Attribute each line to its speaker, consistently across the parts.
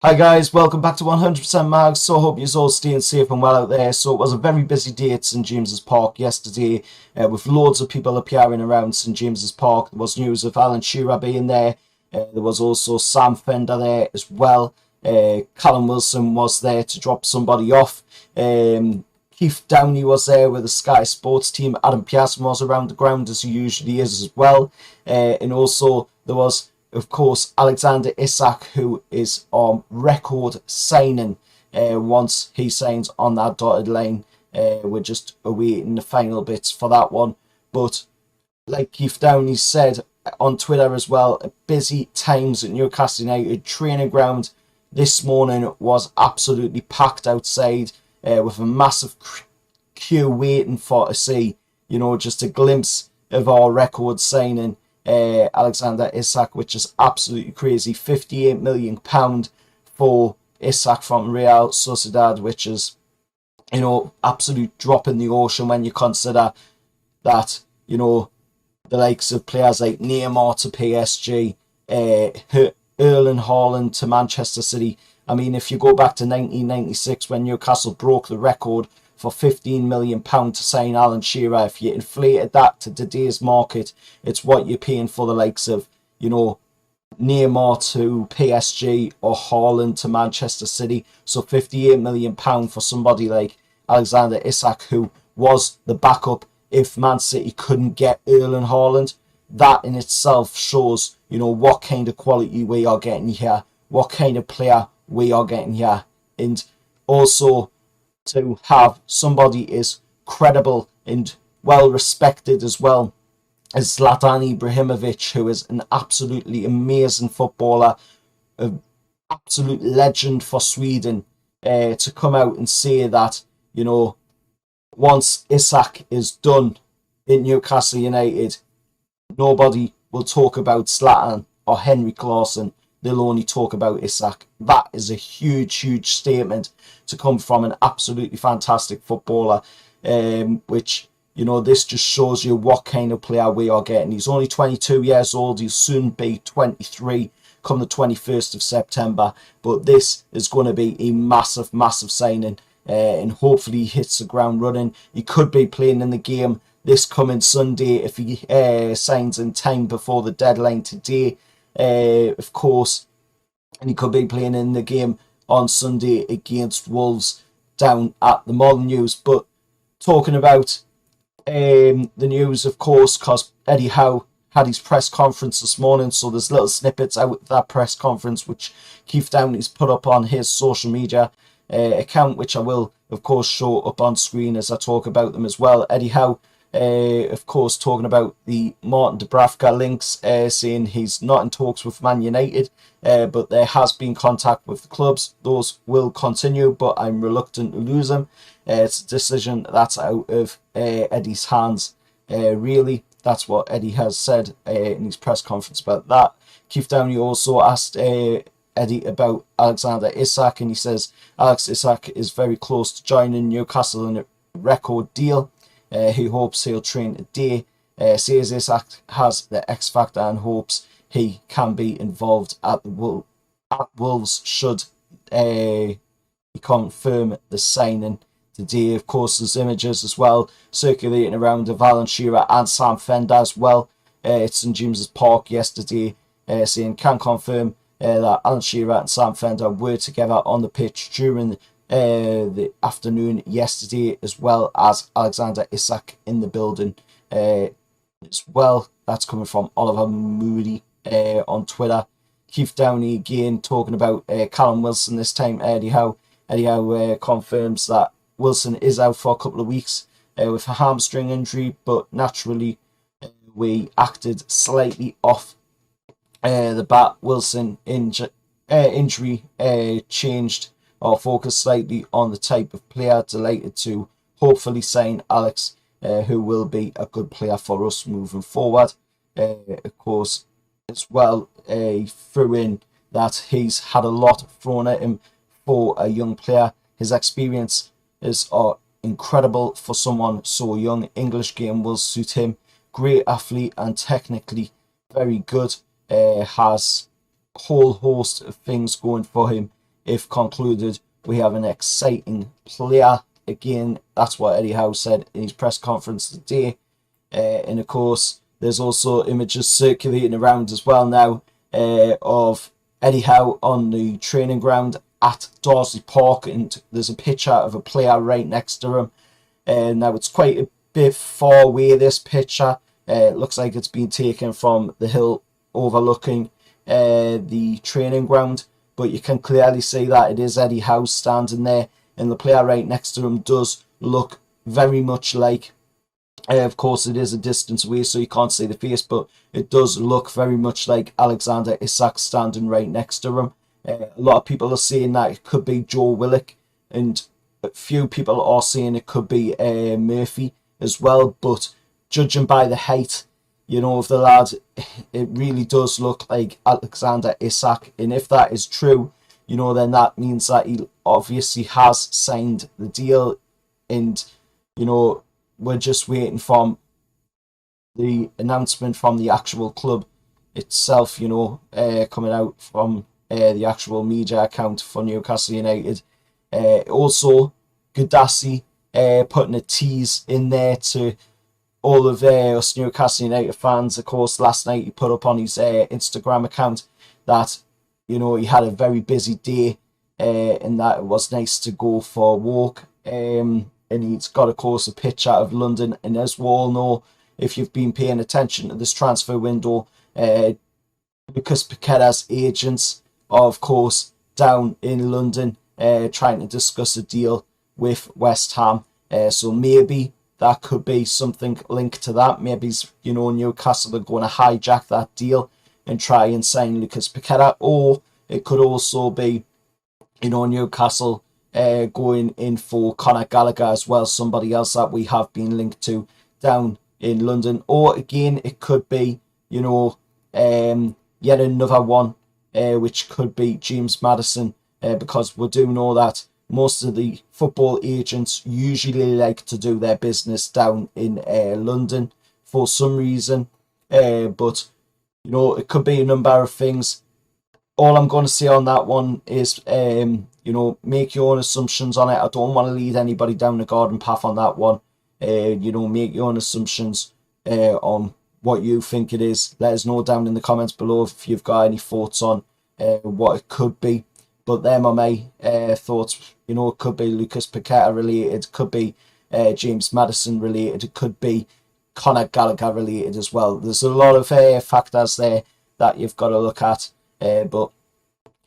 Speaker 1: Hi guys, welcome back to 100% Mag. So hope you're all staying safe and well out there. So it was a very busy day at St James's Park yesterday, with loads of people appearing around St James's Park. There was news of Alan Shearer being there. There was also Sam Fender there as well. Callum Wilson was there to drop somebody off. Keith Downey was there with the Sky Sports team. Adam Pearson was around the ground as he usually is as well. And also there was, of course, Alexander Isak, who is on record signing. Once he signs on that dotted line, we're just awaiting the final bits for that one. But like Keith Downey said on Twitter as well, busy times at Newcastle United training ground this morning was absolutely packed outside, with a massive queue waiting for to see, just a glimpse of our record signing. Alexander Isak, which is absolutely crazy. £58 million for Isak from Real Sociedad, which is, absolute drop in the ocean when you consider that, the likes of players like Neymar to PSG, Erling Haaland to Manchester City. I mean, if you go back to 1996 when Newcastle broke the record for £15 million to sign Alan Shearer, if you inflated that to today's market, it's what you're paying for the likes of, Neymar to PSG or Haaland to Manchester City. So £58 million for somebody like Alexander Isak, who was the backup if Man City couldn't get Erling Haaland. That in itself shows, what kind of quality we are getting here, what kind of player we are getting here. And also to have somebody as credible and well respected as well as Zlatan Ibrahimovic, who is an absolutely amazing footballer, an absolute legend for Sweden, to come out and say that, once Isak is done in Newcastle United, nobody will talk about Zlatan or Henrik Larsson. They'll only talk about Isak. That is a huge, huge statement to come from an absolutely fantastic footballer, which, this just shows you what kind of player we are getting. He's only 22 years old. He'll soon be 23 come the 21st of September. But this is going to be a massive, massive signing, and hopefully he hits the ground running. He could be playing in the game this coming Sunday if he signs in time before the deadline today. Of course, and he could be playing in the game on Sunday against Wolves down at the Molyneux. But talking about the news, of course, because Eddie Howe had his press conference this morning, so there's little snippets out of that press conference which Keith Downey's put up on his social media account, which I will, of course, show up on screen as I talk about them as well. Eddie Howe, of course, talking about the Martin Dubravka links, saying he's not in talks with Man United, but there has been contact with the clubs. Those will continue, but I'm reluctant to lose him. It's a decision that's out of Eddie's hands, really. That's what Eddie has said in his press conference about that. Keith Downey also asked Eddie about Alexander Isak, and he says Alex Isak is very close to joining Newcastle in a record deal. He hopes he'll train today. Says Isak has the X factor and hopes he can be involved at Wolves should he confirm the signing today. Of course, there's images as well circulating around of Alan Shearer and Sam Fender as well at St James's Park yesterday, saying can confirm that Alan Shearer and Sam Fender were together on the pitch during the afternoon yesterday, as well as Alexander Isak in the building as well. That's coming from Oliver Moody on Twitter. Keith Downey again talking about Callum Wilson, this time Eddie Howe. Eddie Howe confirms that Wilson is out for a couple of weeks with a hamstring injury, but naturally we acted slightly off the bat. Wilson injury changed or focus slightly on the type of player. Delighted to hopefully sign Alex, who will be a good player for us moving forward. Of course, as well, threw in that he's had a lot thrown at him for a young player. His experience is incredible for someone so young. English game will suit him. Great athlete and technically very good. Has a whole host of things going for him if concluded, we have an exciting player. Again, that's what Eddie Howe said in his press conference today. And of course, there's also images circulating around as well now of Eddie Howe on the training ground at Darsley Park, and there's a picture of a player right next to him. Now it's quite a bit far away, this picture. It looks like it's been taken from the hill overlooking the training ground, but you can clearly see that it is Eddie Howe standing there, and the player right next to him does look very much like, of course it is a distance away so you can't see the face, but it does look very much like Alexander Isak standing right next to him. A lot of people are saying that it could be Joe Willock, and a few people are saying it could be Murphy as well, but judging by the height, you know, of the lad, it really does look like Alexander Isak. And if that is true, you know, then that means that he obviously has signed the deal, and, you know, we're just waiting for the announcement from the actual club itself, you know, coming out from the actual media account for Newcastle United. Also, Gadassi putting a tease in there to all of us Newcastle United fans. Of course, last night he put up on his Instagram account that, you know, he had a very busy day and that it was nice to go for a walk. And he's got, of course, a picture of London. And as we all know, if you've been paying attention to this transfer window, Lucas Paqueta's agents are, of course, down in London trying to discuss a deal with West Ham. So maybe that could be something linked to that. Maybe, you know, Newcastle are going to hijack that deal and try and sign Lucas Paqueta. Or it could also be, you know, Newcastle going in for Conor Gallagher as well, somebody else that we have been linked to down in London. Or again, it could be, you know, yet another one, which could be James Maddison, because we do know that most of the football agents usually like to do their business down in London for some reason. But, you know, it could be a number of things. All I'm going to say on that one is, you know, make your own assumptions on it. I don't want to lead anybody down the garden path on that one. You know, make your own assumptions on what you think it is. Let us know down in the comments below if you've got any thoughts on what it could be. But them are my thoughts. You know, it could be Lucas Paqueta related, it could be James Maddison related, it could be Conor Gallagher related as well. There's a lot of factors there that you've got to look at. But,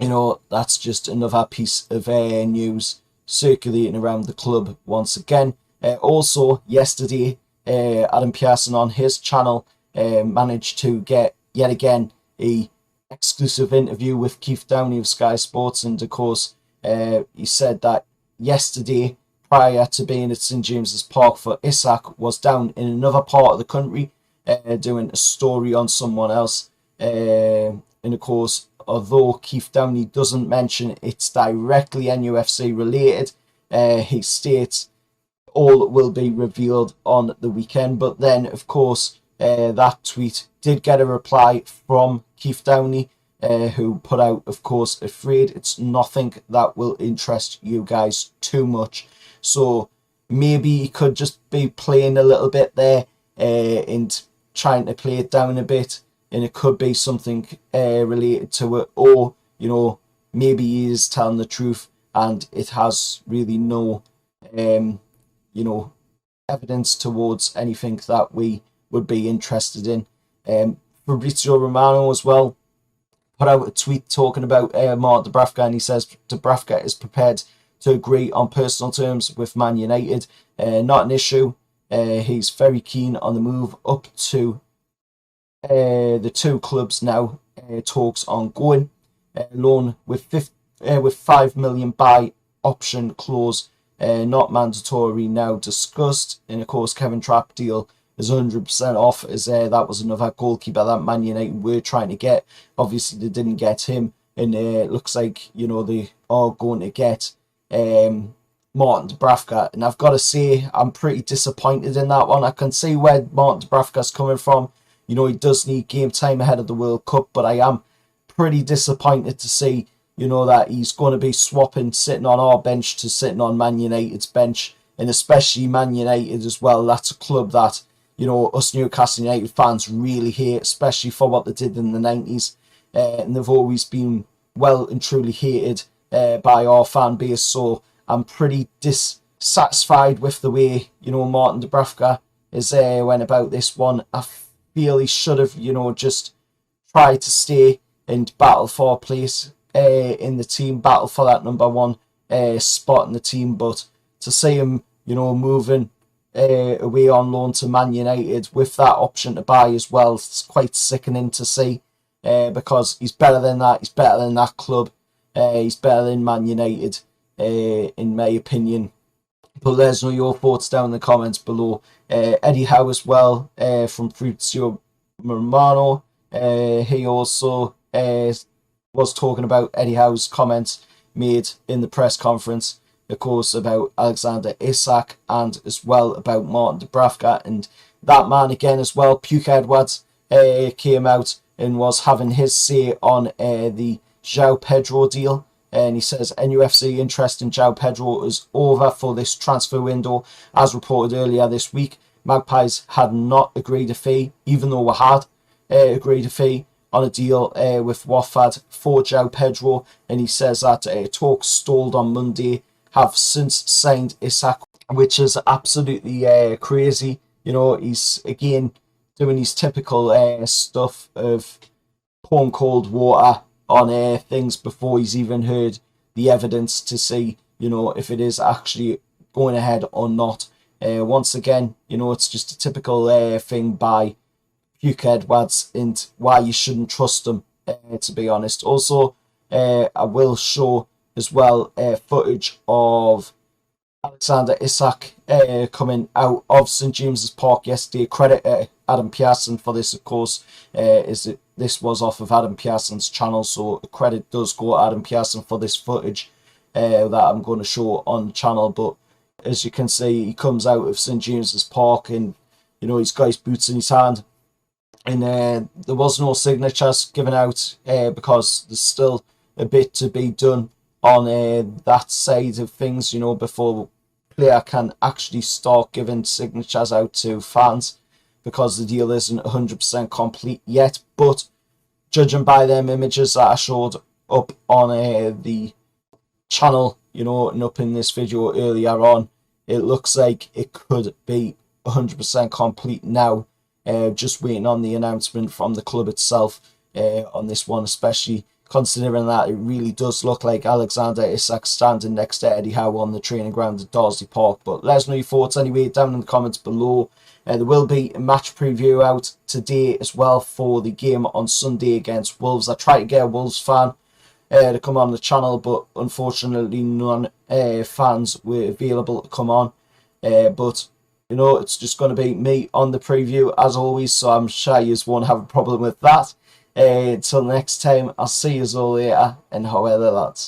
Speaker 1: you know, that's just another piece of news circulating around the club once again. Also, yesterday, Adam Pearson on his channel managed to get, yet again, a exclusive interview with Keith Downey of Sky Sports. And, of course, he said that yesterday, prior to being at St James's Park for Isak, was down in another part of the country doing a story on someone else. And, of course, although Keith Downey doesn't mention it's directly NUFC related, he states all will be revealed on the weekend. But then, of course, that tweet did get a reply from Keith Downey, who put out, of course, afraid it's nothing that will interest you guys too much. So maybe he could just be playing a little bit there and trying to play it down a bit. And it could be something related to it, or, you know, maybe he is telling the truth and it has really no, you know, evidence towards anything that we would be interested in. Fabrizio Romano as well put out a tweet talking about Martin Dubravka, and he says Dubravka is prepared to agree on personal terms with Man United. Not an issue. He's very keen on the move up to the two clubs now. Talks ongoing. Loan with $5 million buy option clause, not mandatory, now discussed. And of course, Kevin Trapp deal is 100% off, as that was another goalkeeper that Man United were trying to get. Obviously, they didn't get him, and it looks like, you know, they are going to get Martin Dubravka. And I've got to say, I'm pretty disappointed in that one. I can see where Martin Dubravka's coming from. You know, he does need game time ahead of the World Cup, but I am pretty disappointed to see, you you know, that he's going to be swapping sitting on our bench to sitting on Man United's bench, and especially Man United as well. That's a club that, you know, us Newcastle United fans really hate, especially for what they did in the 90s. And they've always been well and truly hated by our fan base. So I'm pretty dissatisfied with the way, you know, Martin Dubravka is went about this one. I feel he should have, you know, just tried to stay and battle for a place in the team, battle for that number one spot in the team. But to see him, you know, moving away on loan to Man United with that option to buy as well, it's quite sickening to see, because he's better than that. He's better than that club. He's better than Man United, in my opinion. But let us know your thoughts down in the comments below. Eddie Howe as well, from Fabrizio Romano. He also was talking about Eddie Howe's comments made in the press conference, of course, about Alexander Isak and as well about Martin Dubravka. And that man again as well, Puke Edwards, came out and was having his say on the João Pedro deal. And he says NUFC interest in João Pedro is over for this transfer window. As reported earlier this week, Magpies had not agreed a fee, even though we had agreed a fee on a deal with Watford for João Pedro. And he says that talks stalled on Monday, have since signed Isak, which is absolutely crazy. You know, he's again doing his typical stuff of pouring cold water on things before he's even heard the evidence to see, you know, if it is actually going ahead or not. Once again, you know, it's just a typical thing by Puke Edwards and why you shouldn't trust them, to be honest. Also, I will show as well footage of Alexander Isak coming out of St James's Park yesterday. Credit Adam Pearson for this, of course, this was off of Adam Pearson's channel, so credit does go to Adam Pearson for this footage that I'm going to show on the channel. But as you can see, he comes out of St James's Park and, you know, he's got his boots in his hand. And there was no signatures given out because there's still a bit to be done on that side of things, you know, before player can actually start giving signatures out to fans, because the deal isn't 100% complete yet. But judging by them images that I showed up on the channel, you know, and up in this video earlier on, it looks like it could be 100% complete now. Just waiting on the announcement from the club itself on this one, especially considering that it really does look like Alexander Isak standing next to Eddie Howe on the training ground at Dorsley Park. But let us know your thoughts anyway down in the comments below. There will be a match preview out today as well for the game on Sunday against Wolves. I tried to get a Wolves fan to come on the channel, but unfortunately none fans were available to come on. But you know, it's just going to be me on the preview as always, so I'm sure you won't have a problem with that. Until next time, I'll see you all later, and however lads.